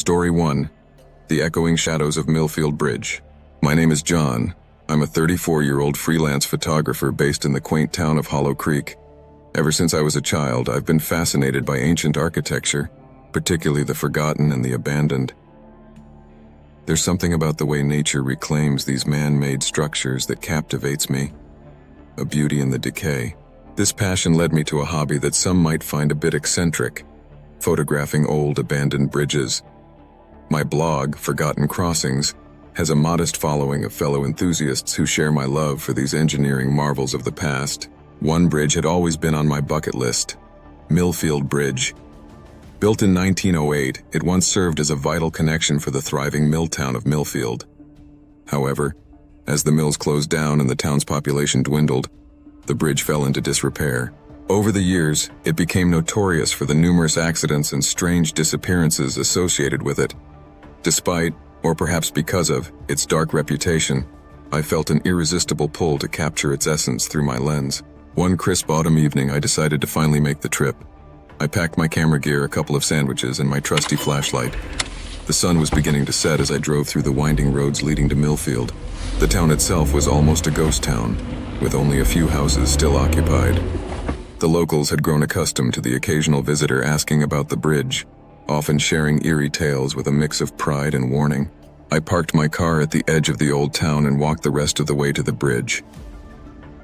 Story 1. The Echoing Shadows of Millfield Bridge. My name is John. I'm a 34-year-old freelance photographer based in the quaint town of Hollow Creek. Ever since I was a child, I've been fascinated by ancient architecture, particularly the forgotten and the abandoned. There's something about the way nature reclaims these man-made structures that captivates me. A beauty in the decay. This passion led me to a hobby that some might find a bit eccentric: photographing old abandoned bridges. My blog, Forgotten Crossings, has a modest following of fellow enthusiasts who share my love for these engineering marvels of the past. One bridge had always been on my bucket list: Millfield Bridge. Built in 1908, it once served as a vital connection for the thriving mill town of Millfield. However, as the mills closed down and the town's population dwindled, the bridge fell into disrepair. Over the years, it became notorious for the numerous accidents and strange disappearances associated with it. Despite, or perhaps because of, its dark reputation, I felt an irresistible pull to capture its essence through my lens. One crisp autumn evening, I decided to finally make the trip. I packed my camera gear, a couple of sandwiches, and my trusty flashlight. The sun was beginning to set as I drove through the winding roads leading to Millfield. The town itself was almost a ghost town, with only a few houses still occupied. The locals had grown accustomed to the occasional visitor asking about the bridge, often sharing eerie tales with a mix of pride and warning. I parked my car at the edge of the old town and walked the rest of the way to the bridge.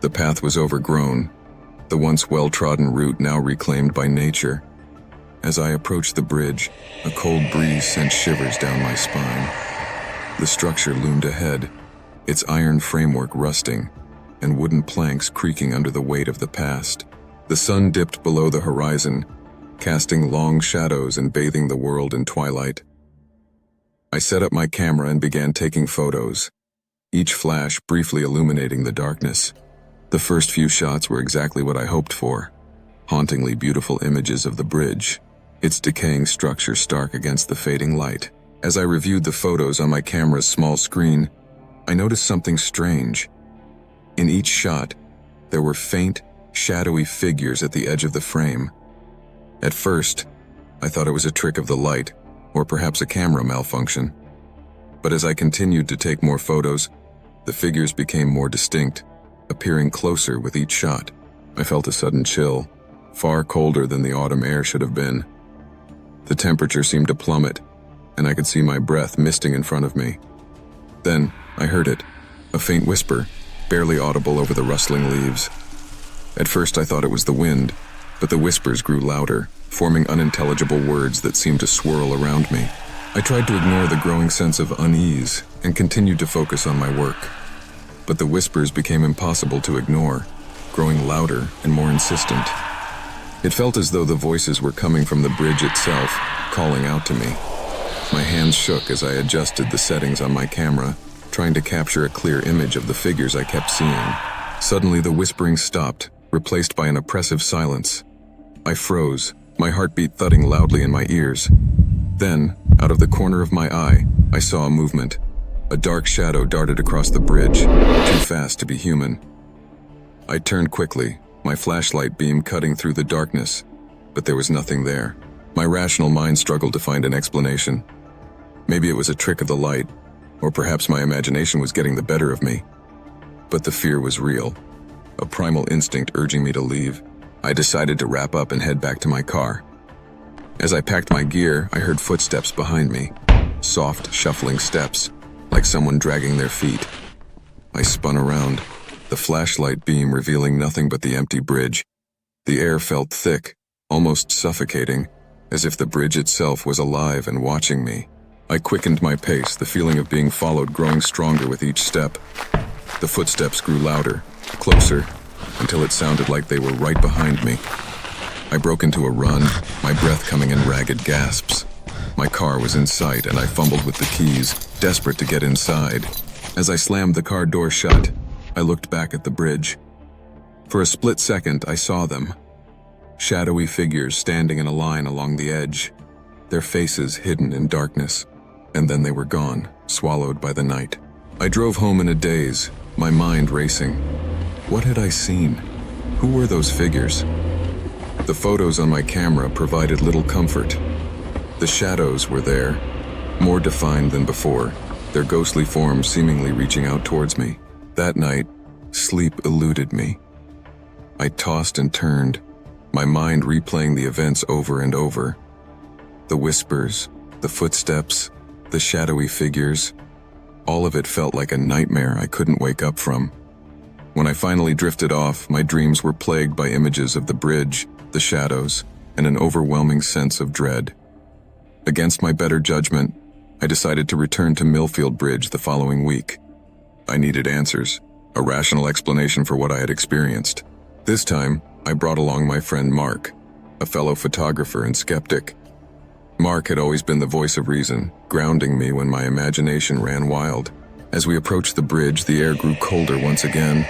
The path was overgrown, the once well-trodden route now reclaimed by nature. As I approached the bridge, a cold breeze sent shivers down my spine. The structure loomed ahead, its iron framework rusting, and wooden planks creaking under the weight of the past. The sun dipped below the horizon, casting long shadows and bathing the world in twilight. I set up my camera and began taking photos, each flash briefly illuminating the darkness. The first few shots were exactly what I hoped for: hauntingly beautiful images of the bridge, its decaying structure stark against the fading light. As I reviewed the photos on my camera's small screen, I noticed something strange. In each shot, there were faint, shadowy figures at the edge of the frame. At first, I thought it was a trick of the light, or perhaps a camera malfunction. But as I continued to take more photos, the figures became more distinct, appearing closer with each shot. I felt a sudden chill, far colder than the autumn air should have been. The temperature seemed to plummet, and I could see my breath misting in front of me. Then, I heard it, a faint whisper, barely audible over the rustling leaves. At first I thought it was the wind, but the whispers grew louder, forming unintelligible words that seemed to swirl around me. I tried to ignore the growing sense of unease and continued to focus on my work. But the whispers became impossible to ignore, growing louder and more insistent. It felt as though the voices were coming from the bridge itself, calling out to me. My hands shook as I adjusted the settings on my camera, trying to capture a clear image of the figures I kept seeing. Suddenly the whispering stopped, replaced by an oppressive silence. I froze, my heartbeat thudding loudly in my ears. Then, out of the corner of my eye, I saw a movement. A dark shadow darted across the bridge, too fast to be human. I turned quickly, my flashlight beam cutting through the darkness, but there was nothing there. My rational mind struggled to find an explanation. Maybe it was a trick of the light, or perhaps my imagination was getting the better of me. But the fear was real, a primal instinct urging me to leave. I decided to wrap up and head back to my car. As I packed my gear, I heard footsteps behind me, soft, shuffling steps, like someone dragging their feet. I spun around, the flashlight beam revealing nothing but the empty bridge. The air felt thick, almost suffocating, as if the bridge itself was alive and watching me. I quickened my pace, the feeling of being followed growing stronger with each step. The footsteps grew louder, closer, until it sounded like they were right behind me. I broke into a run, my breath coming in ragged gasps. My car was in sight and I fumbled with the keys, desperate to get inside. As I slammed the car door shut, I looked back at the bridge. For a split second, I saw them. Shadowy figures standing in a line along the edge, their faces hidden in darkness. And then they were gone, swallowed by the night. I drove home in a daze, my mind racing. What had I seen? Who were those figures? The photos on my camera provided little comfort. The shadows were there, more defined than before, their ghostly forms seemingly reaching out towards me. That night, sleep eluded me. I tossed and turned, my mind replaying the events over and over. The whispers, the footsteps, the shadowy figures, all of it felt like a nightmare I couldn't wake up from. When I finally drifted off, my dreams were plagued by images of the bridge, the shadows, and an overwhelming sense of dread. Against my better judgment, I decided to return to Millfield Bridge the following week. I needed answers, a rational explanation for what I had experienced. This time, I brought along my friend Mark, a fellow photographer and skeptic. Mark had always been the voice of reason, grounding me when my imagination ran wild. As we approached the bridge, the air grew colder once again.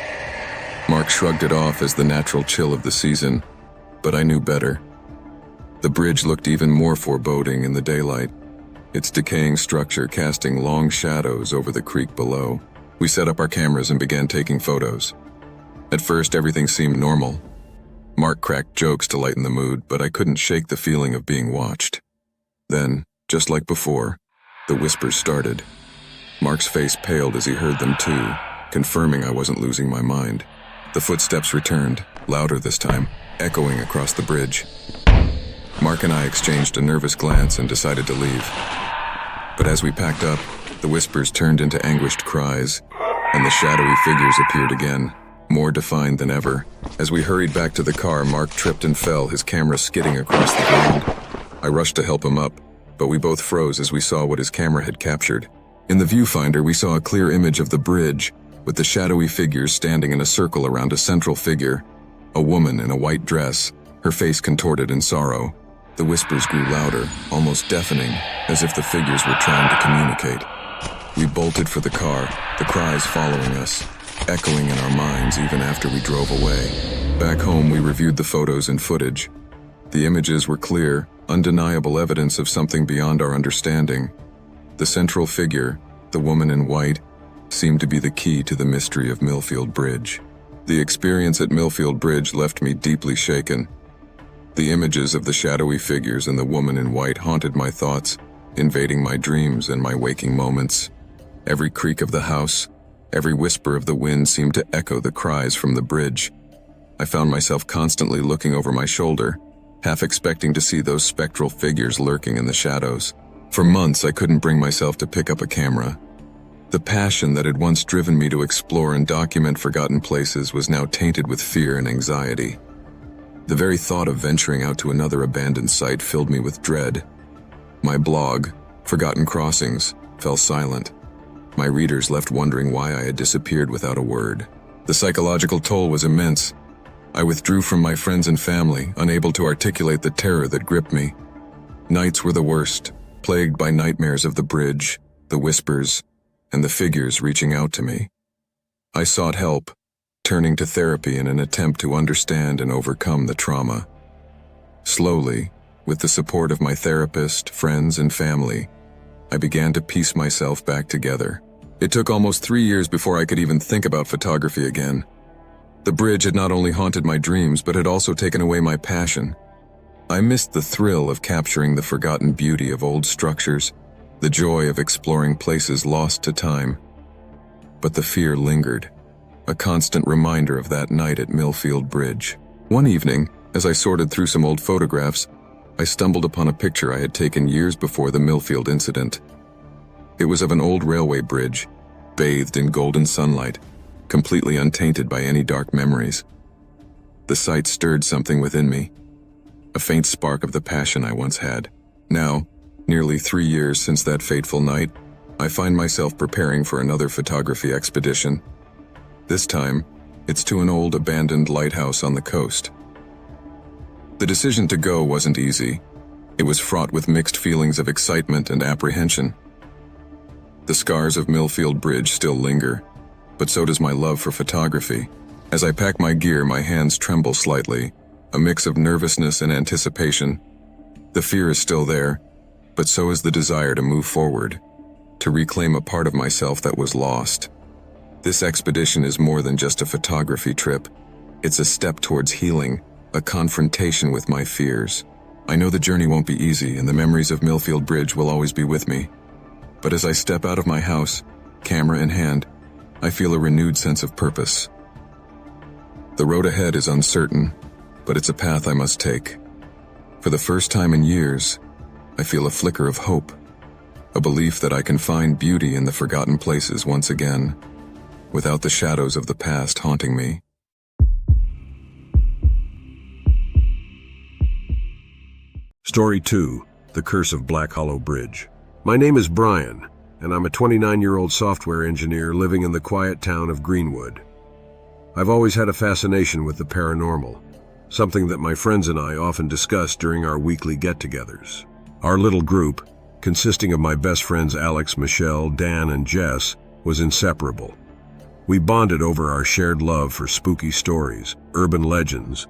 Mark shrugged it off as the natural chill of the season, but I knew better. The bridge looked even more foreboding in the daylight, its decaying structure casting long shadows over the creek below. We set up our cameras and began taking photos. At first, everything seemed normal. Mark cracked jokes to lighten the mood, but I couldn't shake the feeling of being watched. Then, just like before, the whispers started. Mark's face paled as he heard them too, confirming I wasn't losing my mind. The footsteps returned, louder this time, echoing across the bridge. Mark and I exchanged a nervous glance and decided to leave. But as we packed up, the whispers turned into anguished cries, and the shadowy figures appeared again, more defined than ever. As we hurried back to the car, Mark tripped and fell, his camera skidding across the ground. I rushed to help him up, but we both froze as we saw what his camera had captured. In the viewfinder, we saw a clear image of the bridge, with the shadowy figures standing in a circle around a central figure, a woman in a white dress, her face contorted in sorrow. The whispers grew louder, almost deafening, as if the figures were trying to communicate. We bolted for the car, the cries following us, echoing in our minds even after we drove away. Back home, we reviewed the photos and footage. The images were clear, undeniable evidence of something beyond our understanding. The central figure, the woman in white, seemed to be the key to the mystery of Millfield Bridge. The experience at Millfield Bridge left me deeply shaken. The images of the shadowy figures and the woman in white haunted my thoughts, invading my dreams and my waking moments. Every creak of the house, every whisper of the wind seemed to echo the cries from the bridge. I found myself constantly looking over my shoulder, half expecting to see those spectral figures lurking in the shadows. For months, I couldn't bring myself to pick up a camera. The passion that had once driven me to explore and document forgotten places was now tainted with fear and anxiety. The very thought of venturing out to another abandoned site filled me with dread. My blog, Forgotten Crossings, fell silent. My readers left wondering why I had disappeared without a word. The psychological toll was immense. I withdrew from my friends and family, unable to articulate the terror that gripped me. Nights were the worst, plagued by nightmares of the bridge, the whispers, and the figures reaching out to me. I sought help, turning to therapy in an attempt to understand and overcome the trauma. Slowly, with the support of my therapist, friends, and family, I began to piece myself back together. It took almost 3 years before I could even think about photography again. The bridge had not only haunted my dreams, but had also taken away my passion. I missed the thrill of capturing the forgotten beauty of old structures, the joy of exploring places lost to time. But the fear lingered, a constant reminder of that night at Millfield Bridge. One evening, as I sorted through some old photographs, I stumbled upon a picture I had taken years before the Millfield incident. It was of an old railway bridge, bathed in golden sunlight, completely untainted by any dark memories. The sight stirred something within me, a faint spark of the passion I once had. Now, nearly 3 years since that fateful night, I find myself preparing for another photography expedition. This time, it's to an old abandoned lighthouse on the coast. The decision to go wasn't easy. It was fraught with mixed feelings of excitement and apprehension. The scars of Millfield Bridge still linger, but so does my love for photography. As I pack my gear, my hands tremble slightly, a mix of nervousness and anticipation. The fear is still there, but so is the desire to move forward, to reclaim a part of myself that was lost. This expedition is more than just a photography trip. It's a step towards healing, a confrontation with my fears. I know the journey won't be easy, and the memories of Millfield Bridge will always be with me. But as I step out of my house, camera in hand, I feel a renewed sense of purpose. The road ahead is uncertain, but it's a path I must take. For the first time in years, I feel a flicker of hope, a belief that I can find beauty in the forgotten places once again, without the shadows of the past haunting me. Story 2, The Curse of Black Hollow Bridge. My name is Brian, and I'm a 29-year-old software engineer living in the quiet town of Greenwood. I've always had a fascination with the paranormal, something that my friends and I often discuss during our weekly get-togethers. Our little group, consisting of my best friends Alex, Michelle, Dan, and Jess, was inseparable. We bonded over our shared love for spooky stories, urban legends,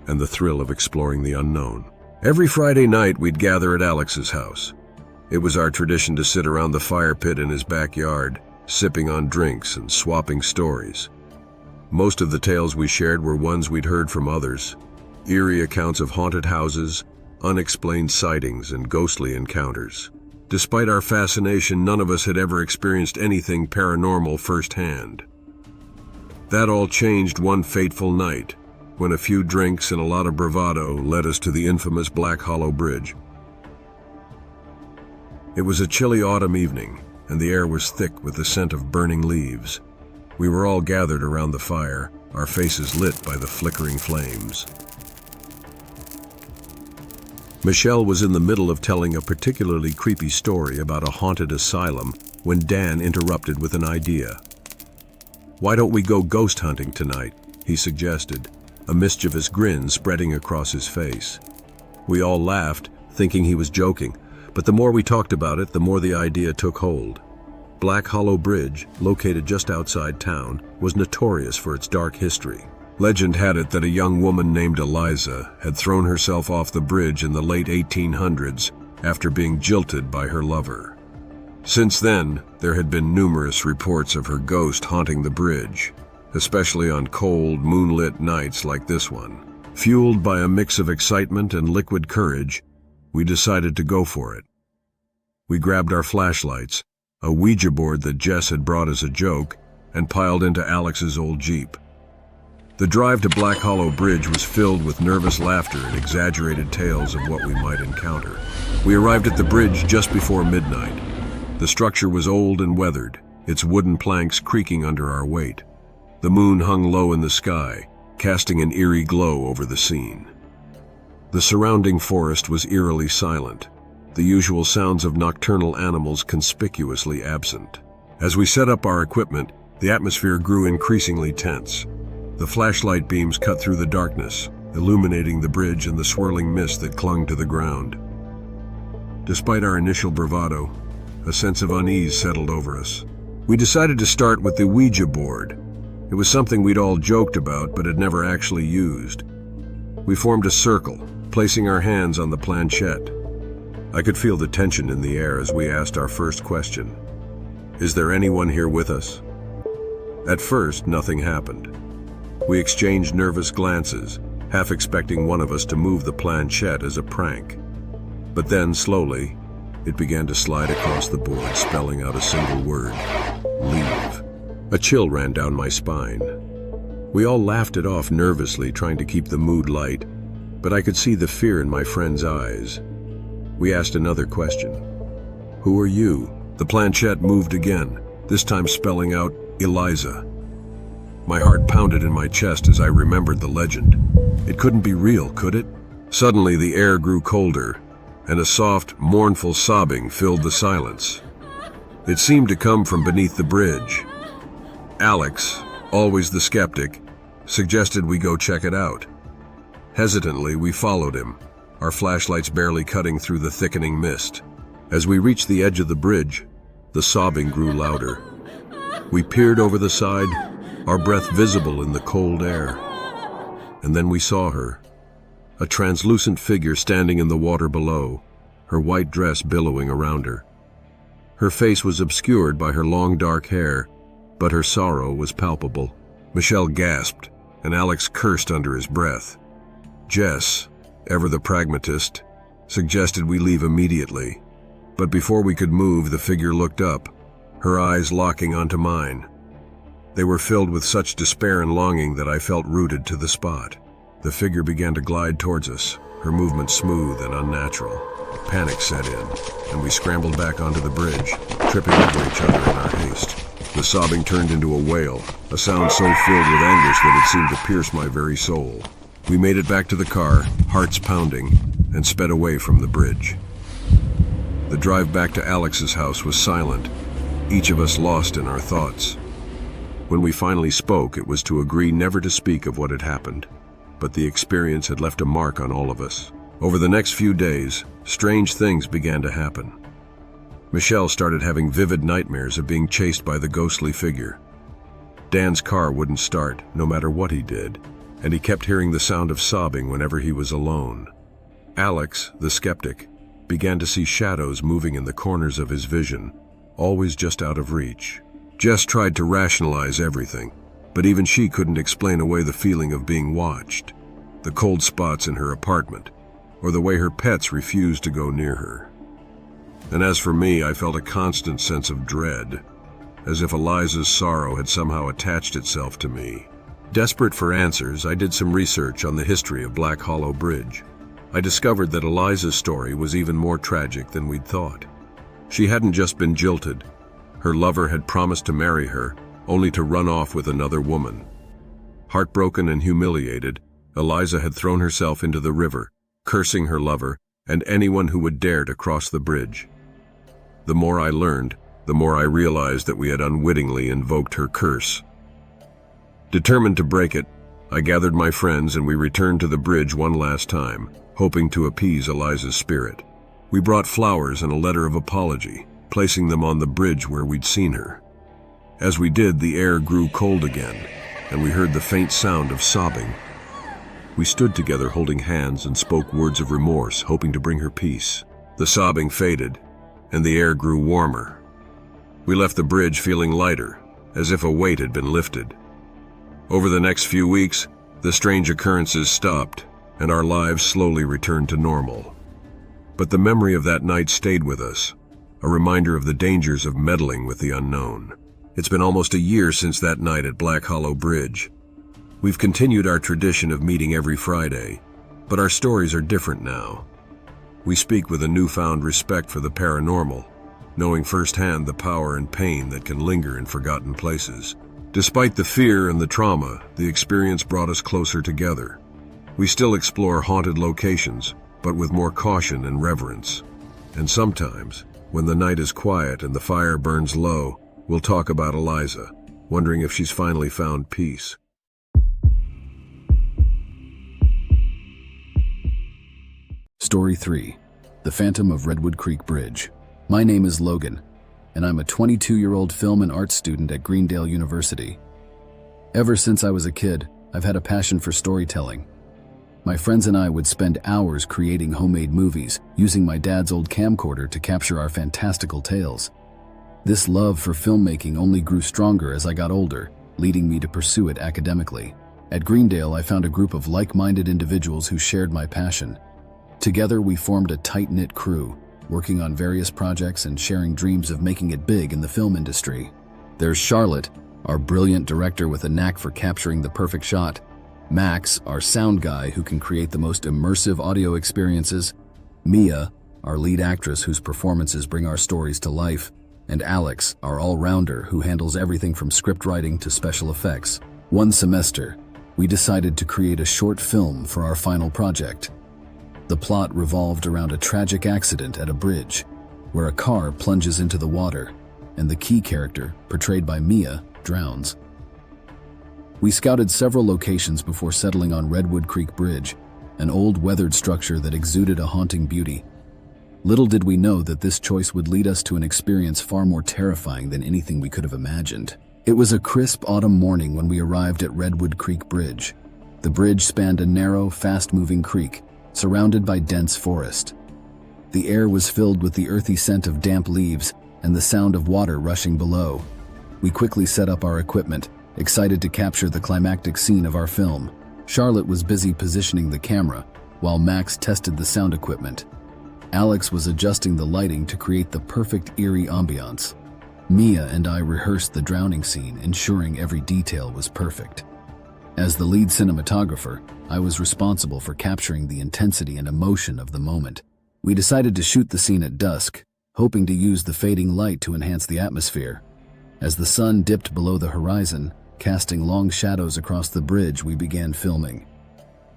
and the thrill of exploring the unknown. Every Friday night, we'd gather at Alex's house. It was our tradition to sit around the fire pit in his backyard, sipping on drinks and swapping stories. Most of the tales we shared were ones we'd heard from others, eerie accounts of haunted houses, unexplained sightings, and ghostly encounters. Despite our fascination, none of us had ever experienced anything paranormal firsthand. That all changed one fateful night, when a few drinks and a lot of bravado led us to the infamous Black Hollow Bridge. It was a chilly autumn evening, and the air was thick with the scent of burning leaves. We were all gathered around the fire, our faces lit by the flickering flames. Michelle was in the middle of telling a particularly creepy story about a haunted asylum when Dan interrupted with an idea. "Why don't we go ghost hunting tonight?" he suggested, a mischievous grin spreading across his face. We all laughed, thinking he was joking, but the more we talked about it, the more the idea took hold. Black Hollow Bridge, located just outside town, was notorious for its dark history. Legend had it that a young woman named Eliza had thrown herself off the bridge in the late 1800s after being jilted by her lover. Since then, there had been numerous reports of her ghost haunting the bridge, especially on cold, moonlit nights like this one. Fueled by a mix of excitement and liquid courage, we decided to go for it. We grabbed our flashlights, a Ouija board that Jess had brought as a joke, and piled into Alex's old Jeep. The drive to Black Hollow Bridge was filled with nervous laughter and exaggerated tales of what we might encounter. We arrived at the bridge just before midnight. The structure was old and weathered, its wooden planks creaking under our weight. The moon hung low in the sky, casting an eerie glow over the scene. The surrounding forest was eerily silent, the usual sounds of nocturnal animals conspicuously absent. As we set up our equipment, the atmosphere grew increasingly tense. The flashlight beams cut through the darkness, illuminating the bridge and the swirling mist that clung to the ground. Despite our initial bravado, a sense of unease settled over us. We decided to start with the Ouija board. It was something we'd all joked about but had never actually used. We formed a circle, placing our hands on the planchette. I could feel the tension in the air as we asked our first question. "Is there anyone here with us?" At first, nothing happened. We exchanged nervous glances, half expecting one of us to move the planchette as a prank. But then, slowly, it began to slide across the board, spelling out a single word: leave. A chill ran down my spine. We all laughed it off nervously, trying to keep the mood light, but I could see the fear in my friend's eyes. We asked another question. "Who are you?" The planchette moved again, this time spelling out Eliza. My heart pounded in my chest as I remembered the legend. It couldn't be real, could it? Suddenly the air grew colder, and a soft, mournful sobbing filled the silence. It seemed to come from beneath the bridge. Alex, always the skeptic, suggested we go check it out. Hesitantly, we followed him, our flashlights barely cutting through the thickening mist. As we reached the edge of the bridge, the sobbing grew louder. We peered over the side, our breath visible in the cold air. And then we saw her, a translucent figure standing in the water below, her white dress billowing around her. Her face was obscured by her long dark hair, but her sorrow was palpable. Michelle gasped, and Alex cursed under his breath. Jess, ever the pragmatist, suggested we leave immediately. But before we could move, the figure looked up, her eyes locking onto mine. They were filled with such despair and longing that I felt rooted to the spot. The figure began to glide towards us, her movement smooth and unnatural. Panic set in, and we scrambled back onto the bridge, tripping over each other in our haste. The sobbing turned into a wail, a sound so filled with anguish that it seemed to pierce my very soul. We made it back to the car, hearts pounding, and sped away from the bridge. The drive back to Alex's house was silent, each of us lost in our thoughts. When we finally spoke, it was to agree never to speak of what had happened, but the experience had left a mark on all of us. Over the next few days, strange things began to happen. Michelle started having vivid nightmares of being chased by the ghostly figure. Dan's car wouldn't start, no matter what he did, and he kept hearing the sound of sobbing whenever he was alone. Alex, the skeptic, began to see shadows moving in the corners of his vision, always just out of reach. Jess tried to rationalize everything, but even she couldn't explain away the feeling of being watched, the cold spots in her apartment, or the way her pets refused to go near her. And as for me, I felt a constant sense of dread, as if Eliza's sorrow had somehow attached itself to me. Desperate for answers, I did some research on the history of Black Hollow Bridge. I discovered that Eliza's story was even more tragic than we'd thought. She hadn't just been jilted. Her lover had promised to marry her, only to run off with another woman. Heartbroken and humiliated, Eliza had thrown herself into the river, cursing her lover and anyone who would dare to cross the bridge. The more I learned, the more I realized that we had unwittingly invoked her curse. Determined to break it, I gathered my friends and we returned to the bridge one last time, hoping to appease Eliza's spirit. We brought flowers and a letter of apology, placing them on the bridge where we'd seen her. As we did, the air grew cold again, and we heard the faint sound of sobbing. We stood together holding hands and spoke words of remorse, hoping to bring her peace. The sobbing faded, and the air grew warmer. We left the bridge feeling lighter, as if a weight had been lifted. Over the next few weeks, the strange occurrences stopped, and our lives slowly returned to normal. But the memory of that night stayed with us, a reminder of the dangers of meddling with the unknown. It's been almost a year since that night at Black Hollow Bridge. We've continued our tradition of meeting every Friday, but our stories are different now. We speak with a newfound respect for the paranormal, knowing firsthand the power and pain that can linger in forgotten places. Despite the fear and the trauma, the experience brought us closer together. We still explore haunted locations, but with more caution and reverence. And sometimes, when the night is quiet and the fire burns low, we'll talk about Eliza, wondering if she's finally found peace. Story 3. The Phantom of Redwood Creek Bridge. My name is Logan, and I'm a 22-year-old film and art student at Greendale University. Ever since I was a kid, I've had a passion for storytelling. My friends and I would spend hours creating homemade movies, using my dad's old camcorder to capture our fantastical tales. This love for filmmaking only grew stronger as I got older, leading me to pursue it academically. At Greendale, I found a group of like-minded individuals who shared my passion. Together, we formed a tight-knit crew, working on various projects and sharing dreams of making it big in the film industry. There's Charlotte, our brilliant director with a knack for capturing the perfect shot. Max, our sound guy who can create the most immersive audio experiences. Mia, our lead actress whose performances bring our stories to life. And Alex, our all-rounder who handles everything from script writing to special effects. One semester, we decided to create a short film for our final project. The plot revolved around a tragic accident at a bridge, where a car plunges into the water, and the key character, portrayed by Mia, drowns. We scouted several locations before settling on Redwood Creek Bridge, an old weathered structure that exuded a haunting beauty. Little did we know that this choice would lead us to an experience far more terrifying than anything we could have imagined. It was a crisp autumn morning when we arrived at Redwood Creek Bridge. The bridge spanned a narrow, fast-moving creek, surrounded by dense forest. The air was filled with the earthy scent of damp leaves and the sound of water rushing below. We quickly set up our equipment, excited to capture the climactic scene of our film. Charlotte was busy positioning the camera, while Max tested the sound equipment. Alex was adjusting the lighting to create the perfect eerie ambiance. Mia and I rehearsed the drowning scene, ensuring every detail was perfect. As the lead cinematographer, I was responsible for capturing the intensity and emotion of the moment. We decided to shoot the scene at dusk, hoping to use the fading light to enhance the atmosphere. As the sun dipped below the horizon, casting long shadows across the bridge, we began filming.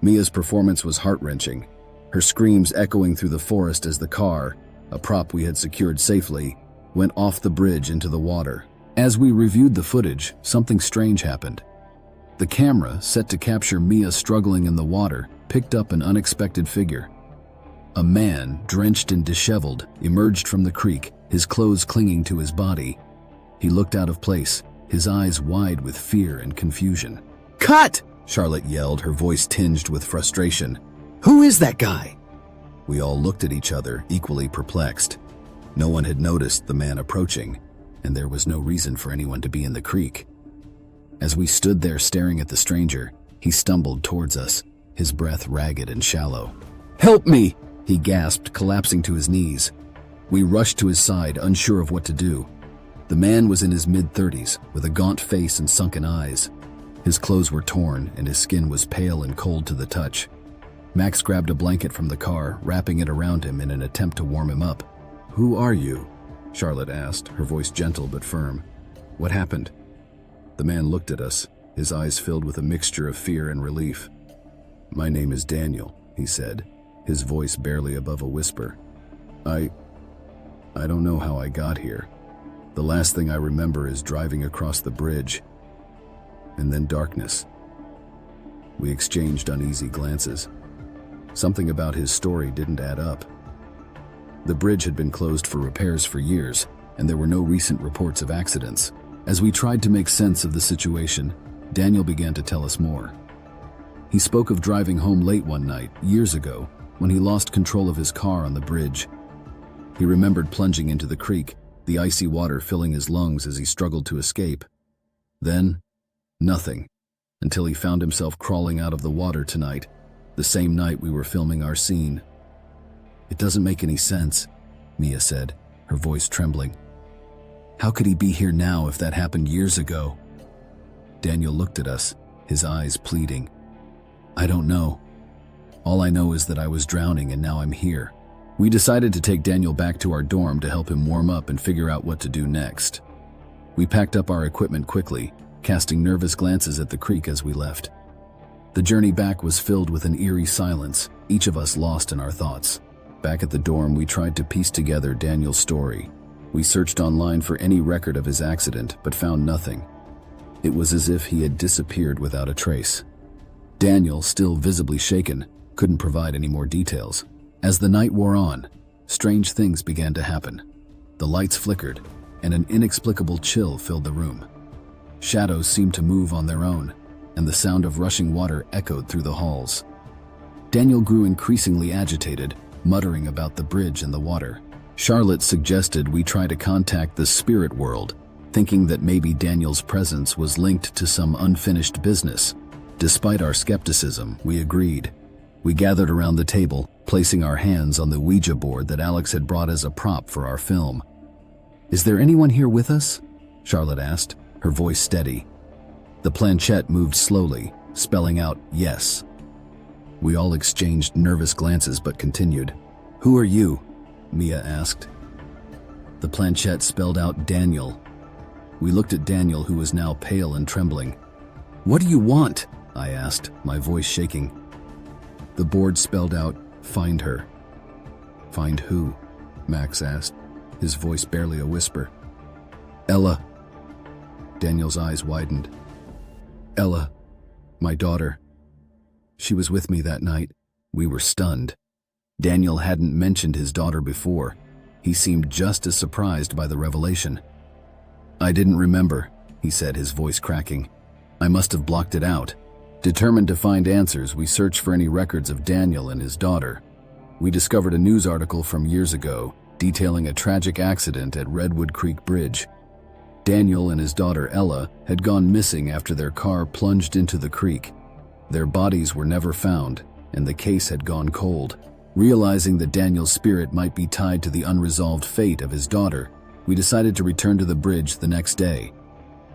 Mia's performance was heart-wrenching, her screams echoing through the forest as the car, a prop we had secured safely, went off the bridge into the water. As we reviewed the footage, something strange happened. The camera, set to capture Mia struggling in the water, picked up an unexpected figure. A man, drenched and disheveled, emerged from the creek, his clothes clinging to his body. He looked out of place, his eyes wide with fear and confusion. Cut! Charlotte yelled, her voice tinged with frustration. Who is that guy? We all looked at each other, equally perplexed. No one had noticed the man approaching, and there was no reason for anyone to be in the creek. As we stood there staring at the stranger, he stumbled towards us, his breath ragged and shallow. Help me! He gasped, collapsing to his knees. We rushed to his side, unsure of what to do. The man was in his mid-30s, with a gaunt face and sunken eyes. His clothes were torn, and his skin was pale and cold to the touch. Max grabbed a blanket from the car, wrapping it around him in an attempt to warm him up. "Who are you?" Charlotte asked, her voice gentle but firm. "What happened?" The man looked at us, his eyes filled with a mixture of fear and relief. "My name is Daniel," he said, his voice barely above a whisper. I don't know how I got here. The last thing I remember is driving across the bridge, and then darkness." We exchanged uneasy glances. Something about his story didn't add up. The bridge had been closed for repairs for years, and there were no recent reports of accidents. As we tried to make sense of the situation, Daniel began to tell us more. He spoke of driving home late one night, years ago, when he lost control of his car on the bridge. He remembered plunging into the creek, the icy water filling his lungs as he struggled to escape. Then, nothing, until he found himself crawling out of the water tonight, the same night we were filming our scene. "It doesn't make any sense," Mia said, her voice trembling. "How could he be here now if that happened years ago?" Daniel looked at us, his eyes pleading. "I don't know. All I know is that I was drowning and now I'm here." We decided to take Daniel back to our dorm to help him warm up and figure out what to do next. We packed up our equipment quickly, casting nervous glances at the creek as we left. The journey back was filled with an eerie silence, each of us lost in our thoughts. Back at the dorm, we tried to piece together Daniel's story. We searched online for any record of his accident, but found nothing. It was as if he had disappeared without a trace. Daniel, still visibly shaken, couldn't provide any more details. As the night wore on, strange things began to happen. The lights flickered, and an inexplicable chill filled the room. Shadows seemed to move on their own, and the sound of rushing water echoed through the halls. Daniel grew increasingly agitated, muttering about the bridge and the water. Charlotte suggested we try to contact the spirit world, thinking that maybe Daniel's presence was linked to some unfinished business. Despite our skepticism, we agreed. We gathered around the table, placing our hands on the Ouija board that Alex had brought as a prop for our film. "Is there anyone here with us?" Charlotte asked, her voice steady. The planchette moved slowly, spelling out yes. We all exchanged nervous glances but continued. "Who are you?" Mia asked. The planchette spelled out Daniel. We looked at Daniel, who was now pale and trembling. "What do you want?" I asked, my voice shaking. The board spelled out, "Find her." "Find who?" Max asked, his voice barely a whisper. "Ella." Daniel's eyes widened. "Ella, my daughter. She was with me that night." We were stunned. Daniel hadn't mentioned his daughter before. He seemed just as surprised by the revelation. "I didn't remember," he said, his voice cracking. "I must have blocked it out." Determined to find answers, we searched for any records of Daniel and his daughter. We discovered a news article from years ago detailing a tragic accident at Redwood Creek Bridge. Daniel and his daughter Ella had gone missing after their car plunged into the creek. Their bodies were never found, and the case had gone cold. Realizing that Daniel's spirit might be tied to the unresolved fate of his daughter, we decided to return to the bridge the next day.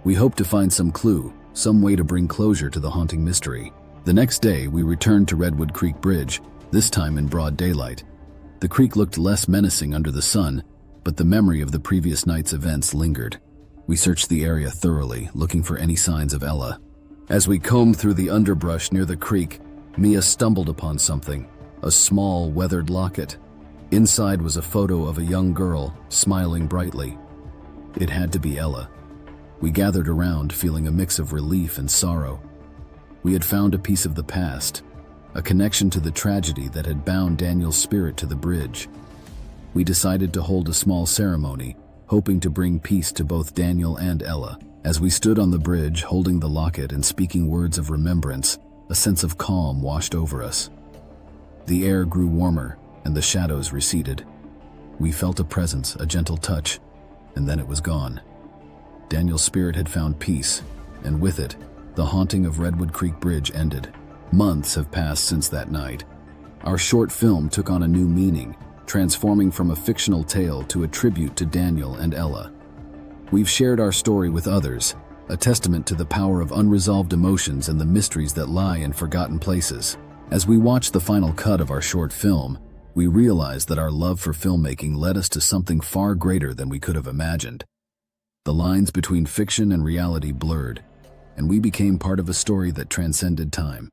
We hoped to find some clue, some way to bring closure to the haunting mystery. The next day, we returned to Redwood Creek Bridge, this time in broad daylight. The creek looked less menacing under the sun, but the memory of the previous night's events lingered. We searched the area thoroughly, looking for any signs of Ella. As we combed through the underbrush near the creek, Mia stumbled upon something, a small, weathered locket. Inside was a photo of a young girl, smiling brightly. It had to be Ella. We gathered around, feeling a mix of relief and sorrow. We had found a piece of the past, a connection to the tragedy that had bound Daniel's spirit to the bridge. We decided to hold a small ceremony, hoping to bring peace to both Daniel and Ella. As we stood on the bridge, holding the locket and speaking words of remembrance, a sense of calm washed over us. The air grew warmer, and the shadows receded. We felt a presence, a gentle touch, and then it was gone. Daniel's spirit had found peace, and with it, the haunting of Redwood Creek Bridge ended. Months have passed since that night. Our short film took on a new meaning, transforming from a fictional tale to a tribute to Daniel and Ella. We've shared our story with others, a testament to the power of unresolved emotions and the mysteries that lie in forgotten places. As we watched the final cut of our short film, we realized that our love for filmmaking led us to something far greater than we could have imagined. The lines between fiction and reality blurred, and we became part of a story that transcended time.